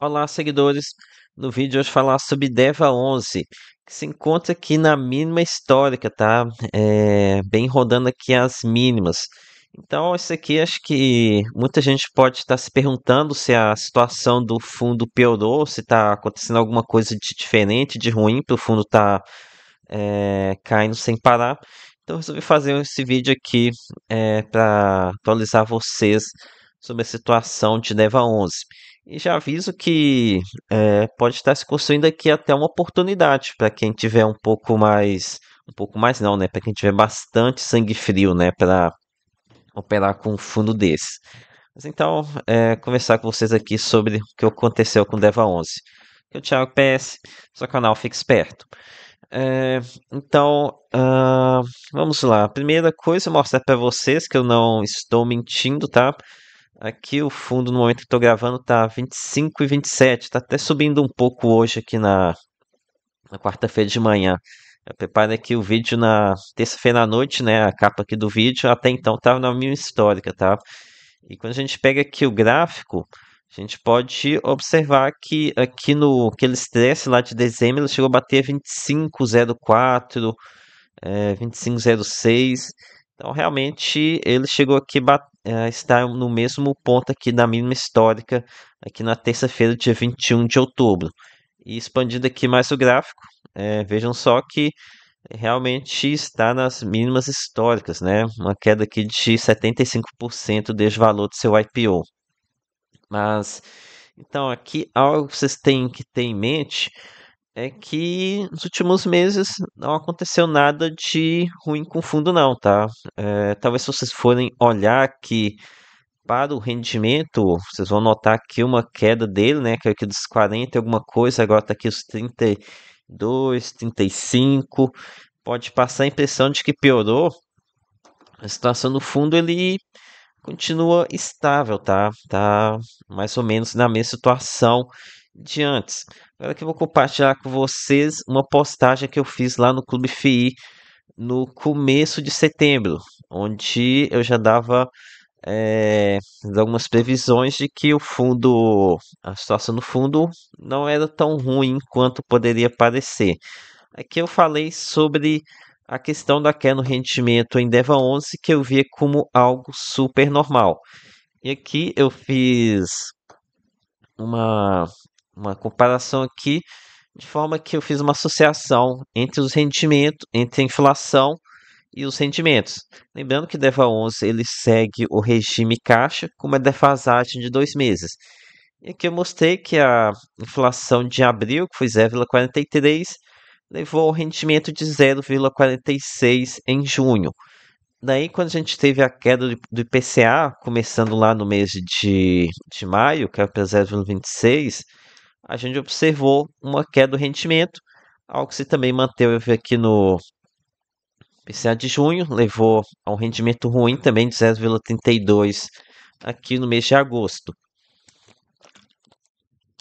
Olá, seguidores. No vídeo de hoje falar sobre DEVA 11, que se encontra aqui na mínima histórica, tá? Bem rodando aqui as mínimas. Então, isso aqui acho que muita gente pode estar se perguntando se a situação do fundo piorou, se está acontecendo alguma coisa de diferente, de ruim, para o fundo estar caindo sem parar. Então, eu resolvi fazer esse vídeo aqui para atualizar vocês sobre a situação de DEVA 11. E já aviso que pode estar se construindo aqui até uma oportunidade para quem tiver um pouco mais não, né? Para quem tiver bastante sangue frio, né? Para operar com um fundo desse. Mas então, conversar com vocês aqui sobre o que aconteceu com o DEVA 11. Eu, Thiago PS, seu canal Fique Esperto. É, então, vamos lá. A primeira coisa, mostrar para vocês que eu não estou mentindo, tá? Aqui o fundo, no momento que estou gravando, tá 25 e 27. Tá até subindo um pouco hoje aqui na quarta-feira de manhã. Eu preparei aqui o vídeo na terça-feira à noite, né? A capa aqui do vídeo, até então estava na minha histórica, tá? E quando a gente pega aqui o gráfico, a gente pode observar que aqui no aquele estresse lá de dezembro, ele chegou a bater 25,04, 25,06. Então, realmente, ele chegou aqui a estar no mesmo ponto aqui da mínima histórica, aqui na terça-feira, dia 21 de outubro. E expandindo aqui mais o gráfico, vejam só que realmente está nas mínimas históricas, né? Uma queda aqui de 75% desde o valor do seu IPO. Mas, então, aqui algo que vocês têm que ter em mente é que nos últimos meses não aconteceu nada de ruim com o fundo, não, tá? Talvez se vocês forem olhar aqui para o rendimento, vocês vão notar aqui uma queda dele, né? Que é aqui dos 40 e alguma coisa, agora está aqui os 32, 35. Pode passar a impressão de que piorou. A situação no fundo ele continua estável, tá? Tá mais ou menos na mesma situação de antes. Agora que eu vou compartilhar com vocês uma postagem que eu fiz lá no Clube FI no começo de setembro, onde eu já dava algumas previsões de que a situação do fundo não era tão ruim quanto poderia parecer. Aqui eu falei sobre a questão da queda no rendimento em DEVA 11 que eu via como algo super normal. E aqui eu fiz uma, uma comparação aqui, de forma que eu fiz uma associação entre os rendimentos, entre a inflação e os rendimentos. Lembrando que DEVA 11 ele segue o regime caixa com uma defasagem de 2 meses. E aqui eu mostrei que a inflação de abril, que foi 0,43, levou ao rendimento de 0,46 em junho. Daí, quando a gente teve a queda do IPCA, começando lá no mês de maio, que é para 0,26, a gente observou uma queda do rendimento, algo que se também manteve aqui no IPCA de junho, levou a um rendimento ruim também de 0,32 aqui no mês de agosto.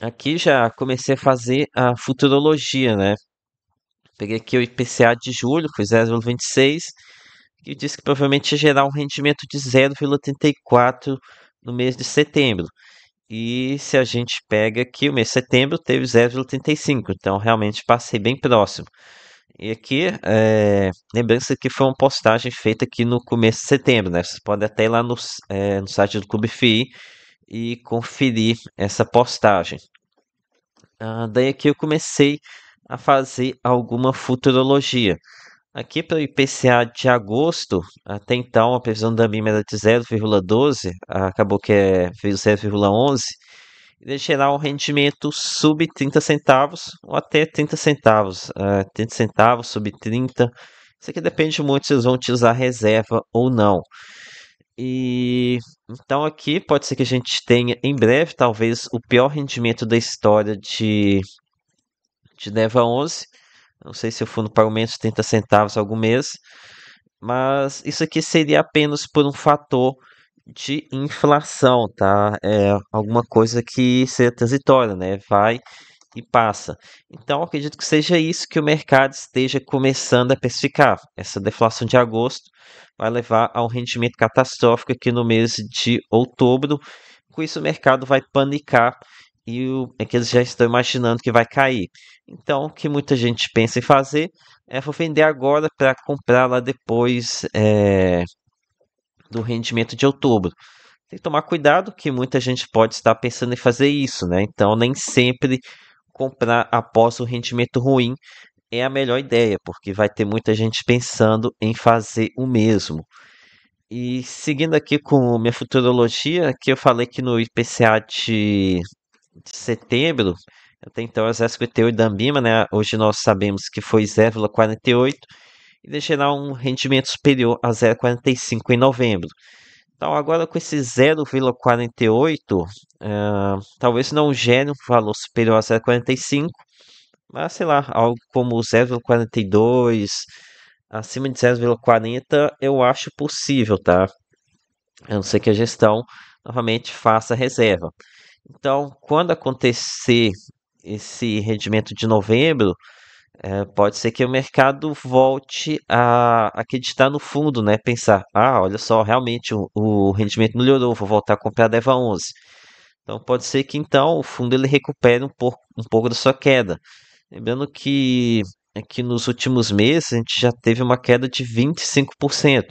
Aqui já comecei a fazer a futurologia, né? Peguei aqui o IPCA de julho, foi 0,26, que disse que provavelmente ia gerar um rendimento de 0,34 no mês de setembro. E se a gente pega aqui, o mês de setembro teve 0,35, então realmente passei bem próximo. E aqui, lembrança que foi uma postagem feita aqui no começo de setembro, né? Vocês podem até ir lá no site do Clube FI e conferir essa postagem. Daí aqui eu comecei a fazer alguma futurologia. Aqui para o IPCA de agosto, até então a previsão da BIM era de 0,12, acabou que veio 0,11, e gerar um rendimento sub 30 centavos ou até 30 centavos, 30 centavos, sub 30. Isso aqui depende muito se eles vão utilizar reserva ou não. E então aqui pode ser que a gente tenha em breve, talvez, o pior rendimento da história de DEVA 11. Não sei se o fundo paga menos de 30 centavos algum mês, mas isso aqui seria apenas por um fator de inflação, tá? É alguma coisa que seja transitória, né? Vai e passa. Então, acredito que seja isso que o mercado esteja começando a precificar. Essa deflação de agosto vai levar a um rendimento catastrófico aqui no mês de outubro. Com isso, o mercado vai panicar é que eles já estão imaginando que vai cair. Então, o que muita gente pensa em fazer é vou vender agora para comprar lá depois do rendimento de outubro. Tem que tomar cuidado que muita gente pode estar pensando em fazer isso, né? Então, nem sempre comprar após o rendimento ruim é a melhor ideia, porque vai ter muita gente pensando em fazer o mesmo. E seguindo aqui com minha futurologia, que eu falei que no IPCA de setembro, até então é 0,58 da Ambima, né? Hoje nós sabemos que foi 0,48 e deixará um rendimento superior a 0,45 em novembro. Então, agora com esse 0,48, talvez não gere um valor superior a 0,45, mas sei lá, algo como 0,42, acima de 0,40, eu acho possível, tá? A não ser que a gestão novamente faça reserva. Então, quando acontecer esse rendimento de novembro, pode ser que o mercado volte a acreditar no fundo, né? Pensar, olha só, realmente o rendimento melhorou, vou voltar a comprar a Deva 11. Então, pode ser que então o fundo ele recupere um pouco da sua queda. Lembrando que aqui nos últimos meses a gente já teve uma queda de 25%.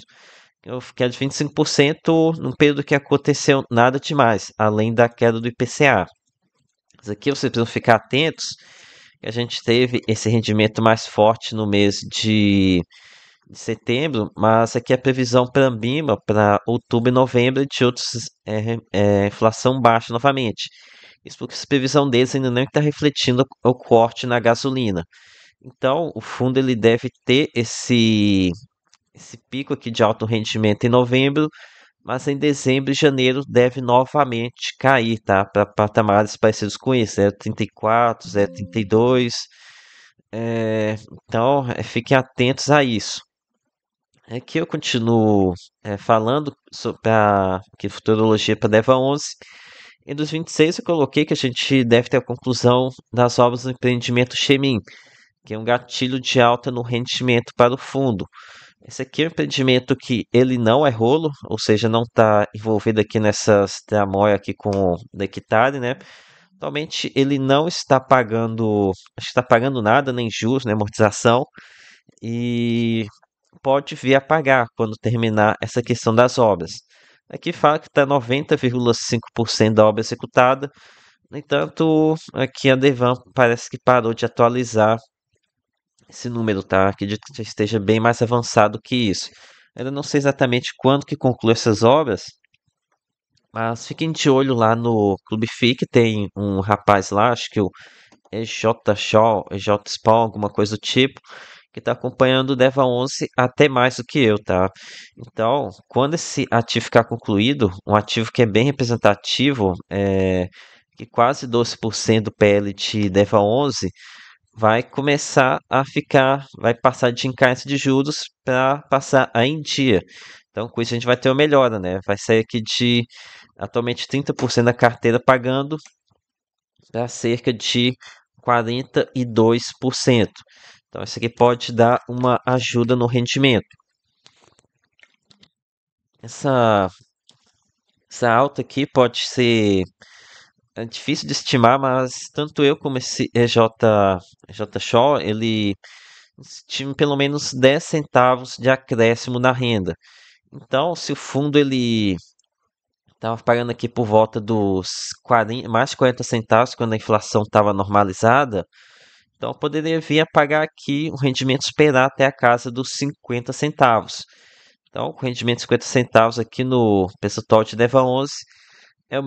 Queda de 25% num período que aconteceu nada demais, além da queda do IPCA. Mas aqui vocês precisam ficar atentos que a gente teve esse rendimento mais forte no mês de setembro, mas aqui a previsão para a Ambima para outubro e novembro é de outros inflação baixa novamente. Isso porque a previsão deles ainda não está refletindo o corte na gasolina. Então, o fundo ele deve ter esse pico aqui de alto rendimento em novembro, mas em dezembro e janeiro deve novamente cair, tá? Para patamares parecidos com esse, 0,34, 0,32. É, então, fiquem atentos a isso. Aqui eu continuo falando sobre a que futurologia para Deva 11. Em 2026 eu coloquei que a gente deve ter a conclusão das obras do empreendimento Chemin, que é um gatilho de alta no rendimento para o fundo. Esse aqui é um empreendimento que ele não é rolo, ou seja, não está envolvido aqui nessas tramóias aqui com da hectare, né? Atualmente ele não está pagando, acho que está pagando nada, nem juros, nem amortização, e pode vir a pagar quando terminar essa questão das obras. Aqui fala que está 90,5% da obra executada, no entanto, aqui a Devan parece que parou de atualizar esse número, tá? Acredito que já esteja bem mais avançado que isso. Ainda não sei exatamente quando que conclui essas obras, mas fiquem de olho lá no Clube FIC, tem um rapaz lá, acho que o EJ Shaw, EJ Spawn, alguma coisa do tipo, que está acompanhando o Deva 11 até mais do que eu, tá? Então, quando esse ativo ficar concluído, um ativo que é bem representativo, que quase 12% do PL de Deva 11 vai começar a ficar, vai passar de encaixe de juros para passar a em dia. Então, com isso a gente vai ter uma melhora, né? Vai sair aqui de atualmente 30% da carteira pagando para cerca de 42%. Então, isso aqui pode dar uma ajuda no rendimento. Essa, essa alta aqui pode ser difícil de estimar, mas tanto eu como esse EJ Shaw, ele estima pelo menos 10 centavos de acréscimo na renda. Então, se o fundo ele estava pagando aqui por volta dos 40, mais de 40 centavos quando a inflação estava normalizada, então poderia vir a pagar aqui um rendimento esperar até a casa dos 50 centavos. Então, o rendimento de 50 centavos aqui no percentual de Deva 11 é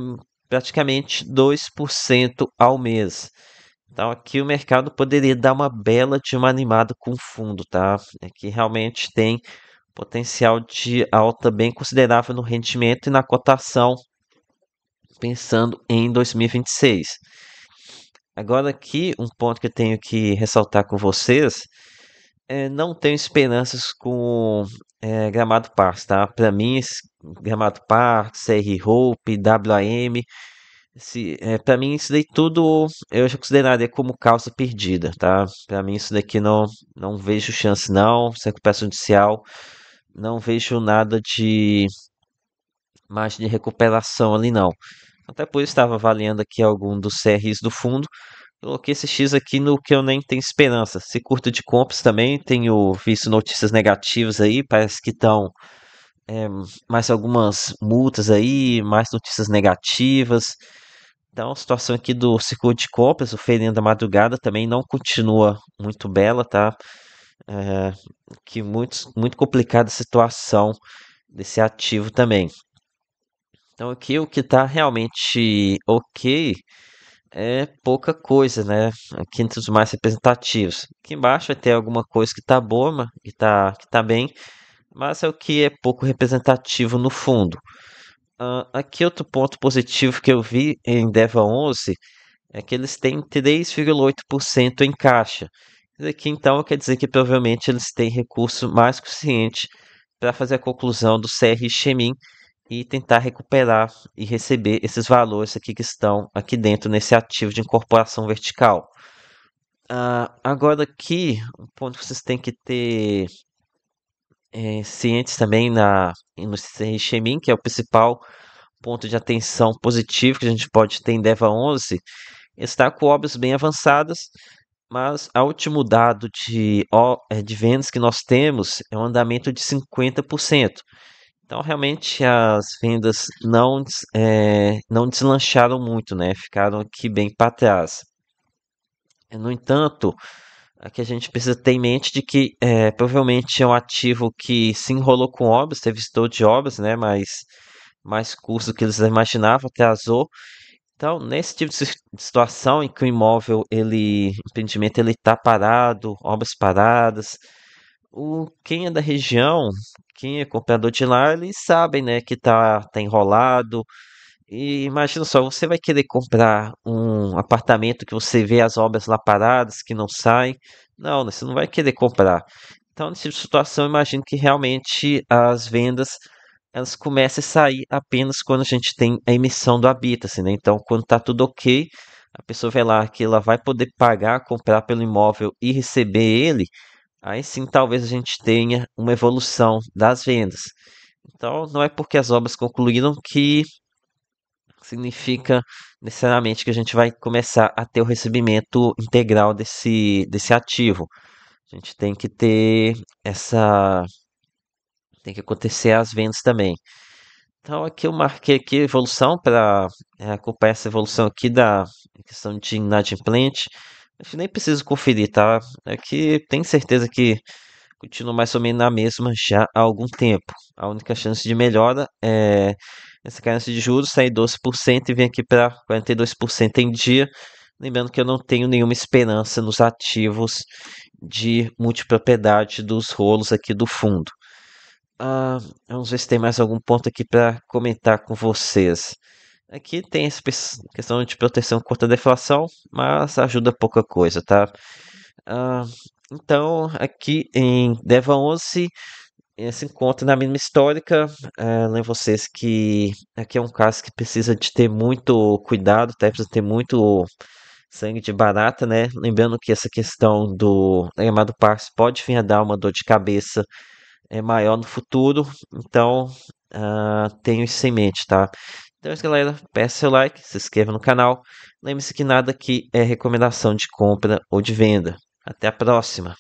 praticamente 2% ao mês. Então, aqui o mercado poderia dar uma bela de uma animada com o fundo, tá? É que realmente tem potencial de alta bem considerável no rendimento e na cotação, pensando em 2026. Agora aqui, um ponto que eu tenho que ressaltar com vocês não tenho esperanças com Gramado Parks, tá? Para mim, Gramado Parks, R Hope, WAM, para mim isso daí tudo eu já consideraria como causa perdida, tá? Para mim isso daqui não vejo chance não, se recuperação judicial, não vejo nada de margem de recuperação ali não. Até por isso estava avaliando aqui algum dos CRIs do fundo. Coloquei esse X aqui no que eu nem tenho esperança. Se curto de compras também, tenho visto notícias negativas aí, parece que estão mais algumas multas aí, mais notícias negativas. Então, a situação aqui do circuito de compras, o feirinho da madrugada também não continua muito bela, tá? É, que muito complicada a situação desse ativo também. Então, aqui o que está realmente ok é pouca coisa, né? Aqui entre os mais representativos. Aqui embaixo vai ter alguma coisa que tá boa, que tá bem, mas é o que é pouco representativo no fundo. Aqui outro ponto positivo que eu vi em Deva 11 é que eles têm 3,8% em caixa. Isso aqui então quer dizer que provavelmente eles têm recurso mais que suficiente para fazer a conclusão do CR Chemin e tentar recuperar e receber esses valores aqui que estão aqui dentro nesse ativo de incorporação vertical. Agora aqui, um ponto que vocês têm que ter cientes também no CR Chemin, que é o principal ponto de atenção positivo que a gente pode ter em DEVA 11, está com obras bem avançadas, mas o último dado de vendas que nós temos é um andamento de 50%. Então, realmente, as vendas não deslancharam muito, né? Ficaram aqui bem para trás. No entanto, aqui a gente precisa ter em mente de que provavelmente é um ativo que se enrolou com obras, teve estouro de obras, né? Mais custo do que eles imaginavam, atrasou. Então, nesse tipo de situação em que o empreendimento ele está parado, obras paradas, quem é da região, quem é comprador de lá, eles sabem, né, que tá enrolado. E imagina só, você vai querer comprar um apartamento que você vê as obras lá paradas, que não saem. Não, né, você não vai querer comprar. Então, nessa tipo de situação, eu imagino que realmente as vendas elas começam a sair apenas quando a gente tem a emissão do Habita-se, né? Então, quando tá tudo ok, a pessoa vai lá que ela vai poder pagar, comprar pelo imóvel e receber ele. Aí sim, talvez a gente tenha uma evolução das vendas. Então, não é porque as obras concluíram que significa necessariamente que a gente vai começar a ter o recebimento integral desse ativo. A gente tem que ter essa. Tem que acontecer as vendas também. Então, aqui eu marquei aqui evolução para acompanhar essa evolução aqui da questão de inadimplente. Acho que nem preciso conferir, tá? Aqui tenho certeza que continua mais ou menos na mesma já há algum tempo. A única chance de melhora é essa carência de juros sair 12% e vir aqui para 42% em dia. Lembrando que eu não tenho nenhuma esperança nos ativos de multipropriedade dos rolos aqui do fundo. Vamos ver se tem mais algum ponto aqui para comentar com vocês. Aqui tem essa questão de proteção contra a deflação, mas ajuda pouca coisa, tá? Ah, então, aqui em DEVA 11, se encontra na mínima histórica. Lembro vocês que aqui é um caso que precisa de ter muito cuidado, tá? Precisa ter muito sangue de barata, né? Lembrando que essa questão do Lemar do Parse pode vir a dar uma dor de cabeça maior no futuro, então tenho isso em mente, tá? Então é isso, galera. Peça seu like, se inscreva no canal. Lembre-se que nada aqui é recomendação de compra ou de venda. Até a próxima!